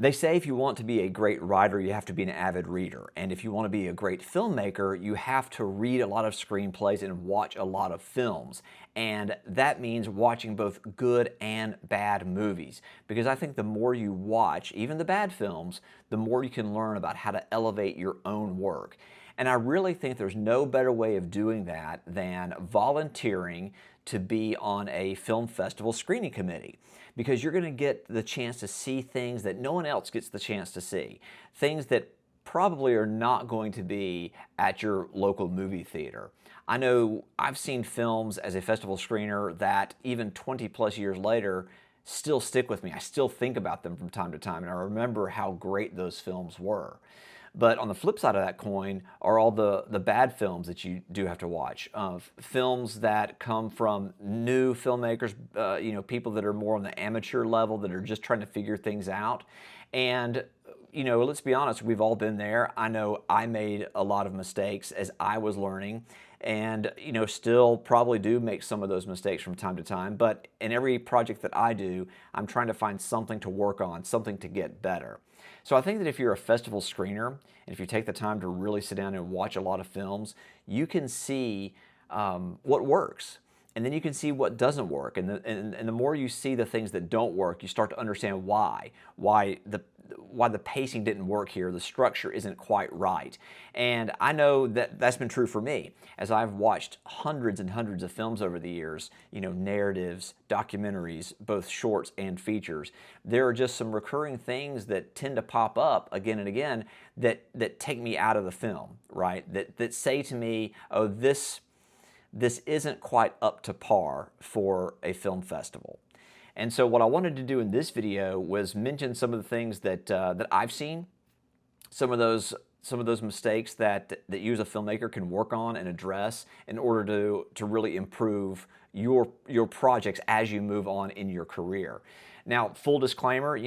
They say if you want to be a great writer, you have to be an avid reader. And if you want to be a great filmmaker, you have to read a lot of screenplays and watch a lot of films. And that means watching both good and bad movies. Because I think the more you watch, even the bad films, the more you can learn about how to elevate your own work. And I really think there's no better way of doing that than volunteering to be on a film festival screening committee, because you're going to get the chance to see things that no one else gets the chance to see, things that probably are not going to be at your local movie theater. I know I've seen films as a festival screener that even 20 plus years later still stick with me. I still think about them from time to time, and I remember how great those films were. But on the flip side of that coin are all the bad films that you do have to watch. Films that come from new filmmakers, people that are more on the amateur level that are just trying to figure things out. And let's be honest, we've all been there. I know I made a lot of mistakes as I was learning, and still probably do make some of those mistakes from time to time. But in every project that I do, I'm trying to find something to work on, something to get better. So I think that if you're a festival screener, and if you take the time to really sit down and watch a lot of films, you can see what works. And then you can see what doesn't work. And the more you see the things that don't work, you start to understand why the pacing didn't work here, the structure isn't quite right. And I know that that's been true for me as I've watched hundreds and hundreds of films over the years, narratives, documentaries, both shorts and features. There are just some recurring things that tend to pop up again and again that take me out of the film, right? That say to me, oh, this isn't quite up to par for a film festival. And so what I wanted to do in this video was mention some of the things that I've seen, some of those mistakes that you as a filmmaker can work on and address in order to really improve your projects as you move on in your career. Now, full disclaimer,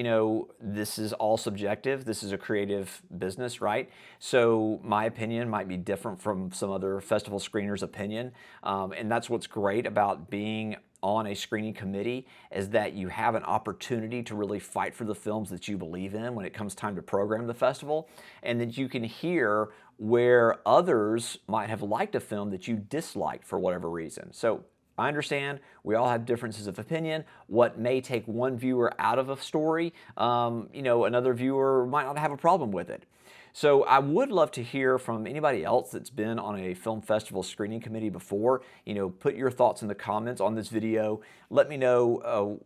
this is all subjective. This is a creative business, right? So my opinion might be different from some other festival screeners' opinion. And that's what's great about being on a screening committee, is that you have an opportunity to really fight for the films that you believe in when it comes time to program the festival, and that you can hear where others might have liked a film that you disliked for whatever reason. So I understand we all have differences of opinion. What may take one viewer out of a story, another viewer might not have a problem with it. So I would love to hear from anybody else that's been on a film festival screening committee before. Put your thoughts in the comments on this video. Let me know,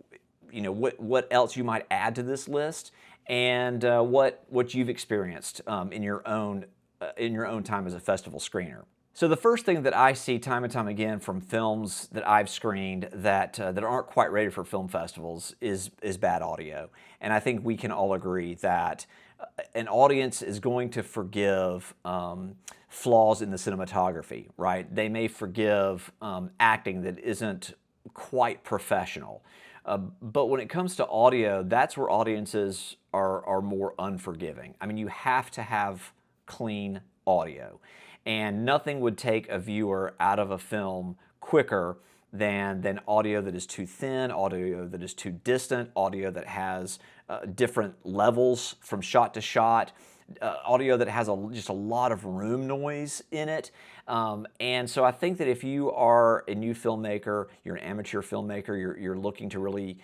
what else you might add to this list, and what you've experienced in your own time as a festival screener. So the first thing that I see time and time again from films that I've screened that aren't quite ready for film festivals is bad audio. And I think we can all agree that an audience is going to forgive flaws in the cinematography, right? They may forgive acting that isn't quite professional. But when it comes to audio, that's where audiences are more unforgiving. I mean, you have to have clean audio. And nothing would take a viewer out of a film quicker than audio that is too thin, audio that is too distant, audio that has different levels from shot to shot, audio that has just a lot of room noise in it. And so I think that if you are a new filmmaker, you're an amateur filmmaker, you're looking to really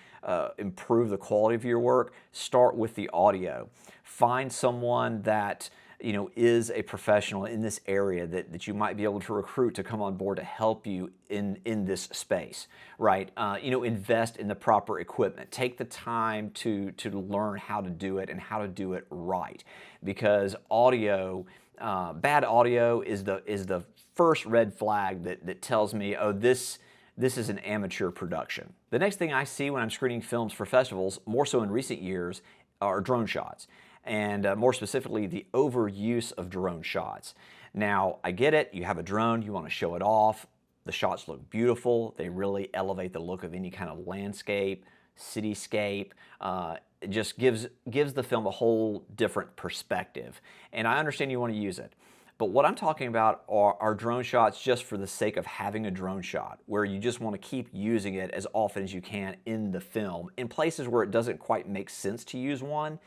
improve the quality of your work, start with the audio. Find someone that is a professional in this area that you might be able to recruit to come on board to help you in this space, right? Invest in the proper equipment. Take the time to learn how to do it and how to do it right, because bad audio is the first red flag that tells me, oh, this is an amateur production. The next thing I see when I'm screening films for festivals, more so in recent years, are drone shots. And more specifically, the overuse of drone shots. Now, I get it, you have a drone, you want to show it off, the shots look beautiful, they really elevate the look of any kind of landscape, cityscape, it just gives the film a whole different perspective. And I understand you want to use it. But what I'm talking about are drone shots just for the sake of having a drone shot, where you just want to keep using it as often as you can in the film, in places where it doesn't quite make sense to use one.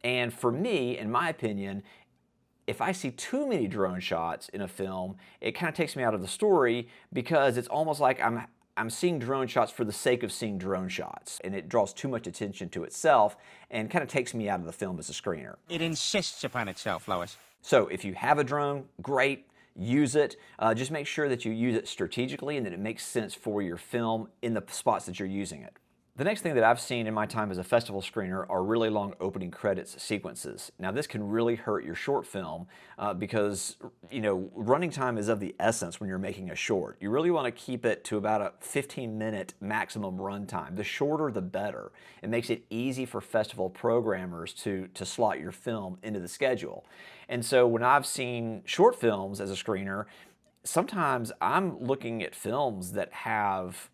And for me, in my opinion, if I see too many drone shots in a film, it kind of takes me out of the story because it's almost like I'm seeing drone shots for the sake of seeing drone shots, and it draws too much attention to itself and kind of takes me out of the film as a screener. It insists upon itself, Lois. So if you have a drone, great, use it. Just make sure that you use it strategically and that it makes sense for your film in the spots that you're using it. The next thing that I've seen in my time as a festival screener are really long opening credits sequences. Now this can really hurt your short film because running time is of the essence when you're making a short. You really want to keep it to about a 15-minute maximum run time. The shorter the better. It makes it easy for festival programmers to slot your film into the schedule. And so when I've seen short films as a screener, sometimes I'm looking at films that have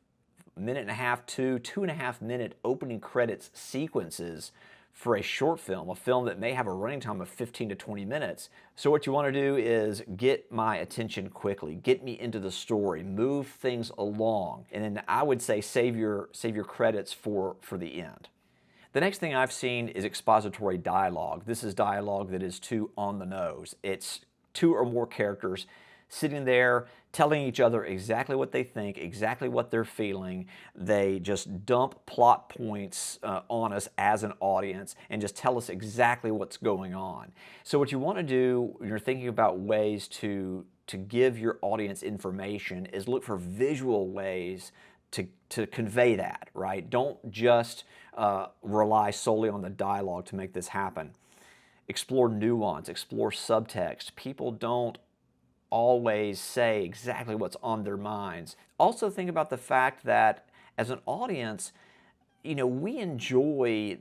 minute and a half to 2.5 minute opening credits sequences for a short film, a film that may have a running time of 15 to 20 minutes. So what you want to do is get my attention quickly, get me into the story, move things along, and then I would say save your credits for the end. The next thing I've seen is expository dialogue. This is dialogue that is too on the nose. It's two or more characters sitting there telling each other exactly what they think, exactly what they're feeling. They just dump plot points on us as an audience and just tell us exactly what's going on. So what you want to do when you're thinking about ways to give your audience information is look for visual ways to convey that, right? Don't just rely solely on the dialogue to make this happen. Explore nuance, explore subtext. People don't always say exactly what's on their minds. Also think about the fact that as an audience, we enjoy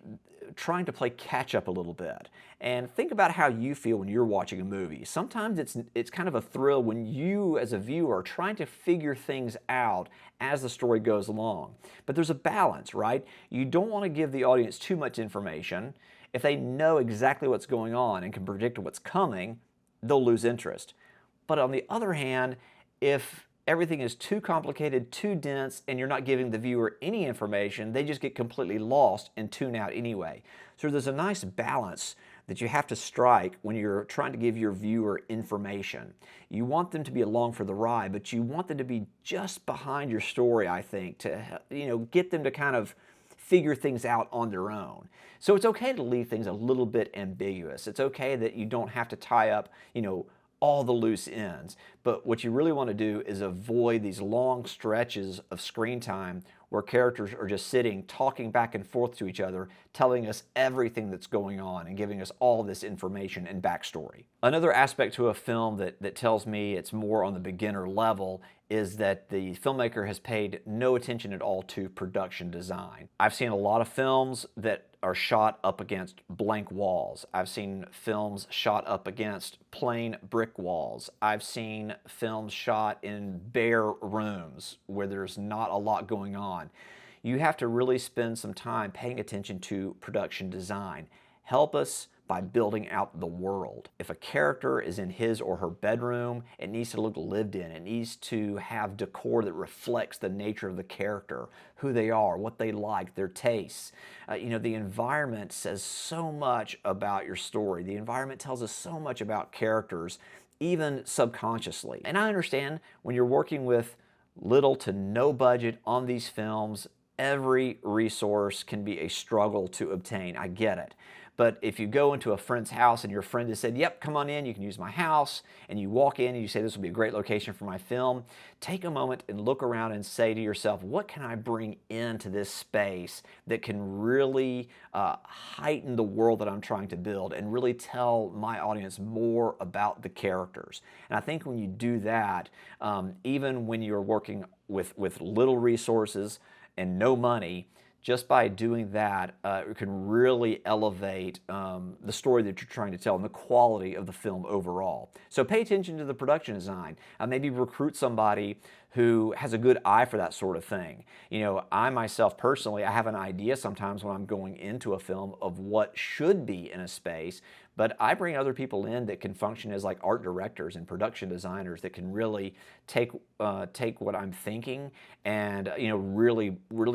trying to play catch up a little bit. And think about how you feel when you're watching a movie. Sometimes it's kind of a thrill when you as a viewer are trying to figure things out as the story goes along. But there's a balance, right? You don't want to give the audience too much information. If they know exactly what's going on and can predict what's coming, they'll lose interest. But on the other hand, if everything is too complicated, too dense, and you're not giving the viewer any information, they just get completely lost and tune out anyway. So there's a nice balance that you have to strike when you're trying to give your viewer information. You want them to be along for the ride, but you want them to be just behind your story, I think, to get them to kind of figure things out on their own. So it's okay to leave things a little bit ambiguous. It's okay that you don't have to tie up, all the loose ends. But what you really want to do is avoid these long stretches of screen time where characters are just sitting, talking back and forth to each other, telling us everything that's going on and giving us all this information and backstory. Another aspect to a film that tells me it's more on the beginner level is that the filmmaker has paid no attention at all to production design. I've seen a lot of films that are shot up against blank walls. I've seen films shot up against plain brick walls. I've seen films shot in bare rooms where there's not a lot going on. You have to really spend some time paying attention to production design. Help us by building out the world. If a character is in his or her bedroom, it needs to look lived in. It needs to have decor that reflects the nature of the character, who they are, what they like, their tastes. The environment says so much about your story. The environment tells us so much about characters, even subconsciously. And I understand when you're working with little to no budget on these films, every resource can be a struggle to obtain. I get it. But if you go into a friend's house and your friend has said, yep, come on in, you can use my house, and you walk in and you say this will be a great location for my film, take a moment and look around and say to yourself, what can I bring into this space that can really heighten the world that I'm trying to build and really tell my audience more about the characters? And I think when you do that, even when you're working with little resources and no money, just by doing that, it can really elevate the story that you're trying to tell and the quality of the film overall. So pay attention to the production design. Maybe recruit somebody who has a good eye for that sort of thing. I myself personally, I have an idea sometimes when I'm going into a film of what should be in a space, but I bring other people in that can function as like art directors and production designers that can really take what I'm thinking and really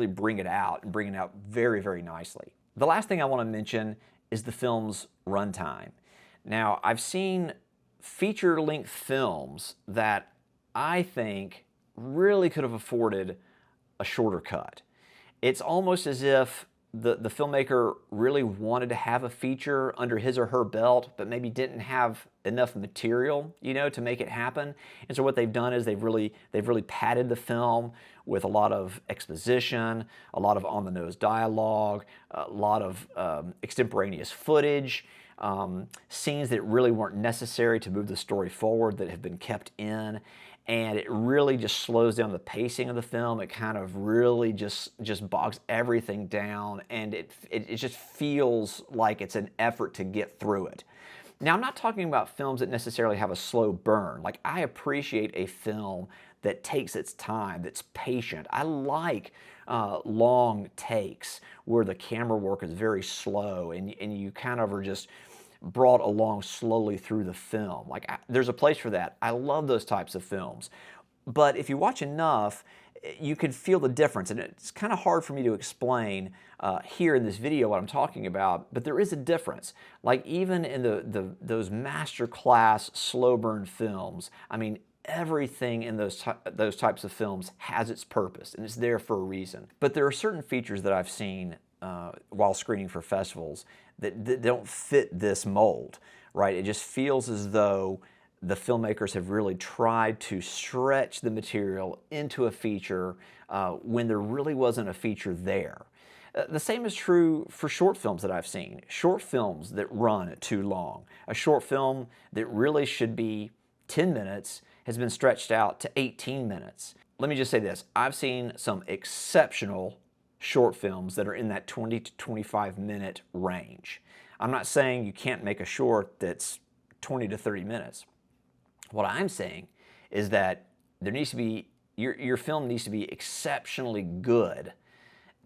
bring it out and bring it out very, very nicely. The last thing I want to mention is the film's runtime. Now, I've seen feature-length films that I think really could have afforded a shorter cut. It's almost as if the filmmaker really wanted to have a feature under his or her belt, but maybe didn't have enough material, to make it happen. And so what they've done is they've really padded the film with a lot of exposition, a lot of on-the-nose dialogue, a lot of extemporaneous footage, scenes that really weren't necessary to move the story forward that have been kept in. And it really just slows down the pacing of the film. It kind of really just bogs everything down, and it just feels like it's an effort to get through it. Now, I'm not talking about films that necessarily have a slow burn. Like, I appreciate a film that takes its time, that's patient. I like long takes where the camera work is very slow and you kind of are just brought along slowly through the film. Like, there's a place for that. I love those types of films. But if you watch enough, you can feel the difference. And it's kind of hard for me to explain here in this video what I'm talking about, but there is a difference. Like, even in those masterclass slow burn films, I mean, everything in those types of films has its purpose, and it's there for a reason. But there are certain features that I've seen while screening for festivals that don't fit this mold, right? It just feels as though the filmmakers have really tried to stretch the material into a feature when there really wasn't a feature there. The same is true for short films that I've seen. Short films that run too long. A short film that really should be 10 minutes has been stretched out to 18 minutes. Let me just say this. I've seen some exceptional short films that are in that 20 to 25 minute range. I'm not saying you can't make a short that's 20 to 30 minutes. What I'm saying is that there needs to be, your film needs to be exceptionally good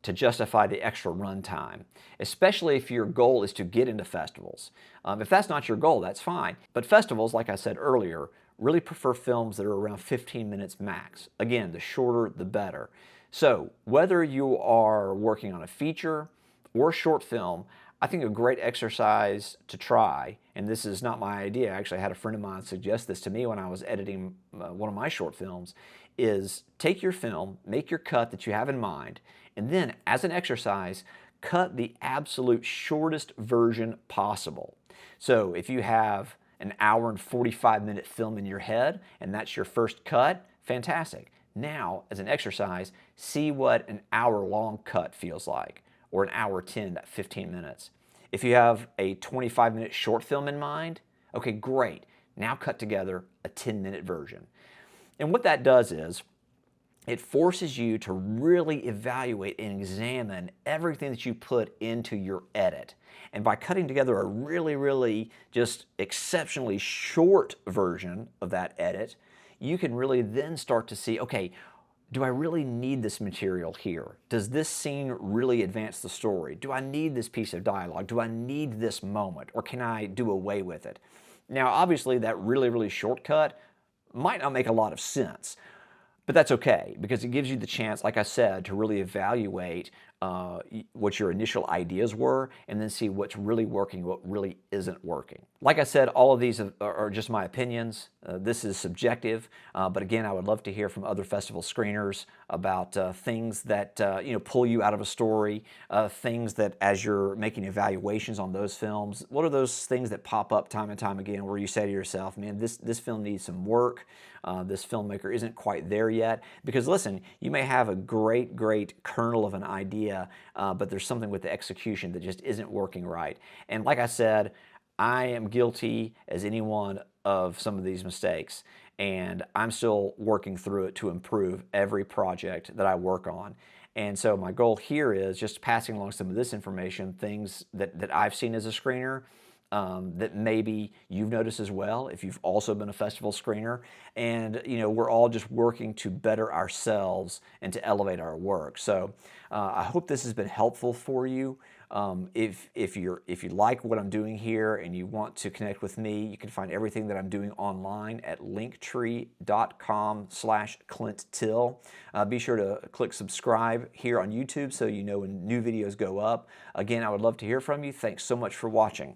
to justify the extra runtime, especially if your goal is to get into festivals. If that's not your goal, that's fine. But festivals, like I said earlier, really prefer films that are around 15 minutes max. Again, the shorter, the better. So whether you are working on a feature or a short film, I think a great exercise to try, and this is not my idea, I actually had a friend of mine suggest this to me when I was editing one of my short films, is take your film, make your cut that you have in mind, and then as an exercise, cut the absolute shortest version possible. So if you have an hour and 45-minute film in your head, and that's your first cut, fantastic. Now, as an exercise, see what an hour-long cut feels like, or an hour 10, that 15 minutes. If you have a 25-minute short film in mind, okay, great. Now cut together a 10-minute version. And what that does is, it forces you to really evaluate and examine everything that you put into your edit. And by cutting together a really just exceptionally short version of that edit, you can really then start to see, okay, do I really need this material here? Does this scene really advance the story? Do I need this piece of dialogue? Do I need this moment? Or can I do away with it? Now, obviously, that really short cut might not make a lot of sense. But that's okay, because it gives you the chance, like I said, to really evaluate what your initial ideas were and then see what's really working, what really isn't working. Like I said, all of these are just my opinions. This is subjective, but again, I would love to hear from other festival screeners about things that pull you out of a story, things that as you're making evaluations on those films, what are those things that pop up time and time again where you say to yourself, man, this film needs some work. This filmmaker isn't quite there yet. Because listen, you may have a great kernel of an idea, but there's something with the execution that just isn't working right. And like I said, I am guilty as anyone of some of these mistakes, and I'm still working through it to improve every project that I work on. And so my goal here is just passing along some of this information, things that I've seen as a screener, that maybe you've noticed as well if you've also been a festival screener. And we're all just working to better ourselves and to elevate our work. So I hope this has been helpful for you. If you like what I'm doing here and you want to connect with me, you can find everything that I'm doing online at linktree.com/Clint Till. Be sure to click subscribe here on YouTube so you know when new videos go up. Again, I would love to hear from you. Thanks so much for watching.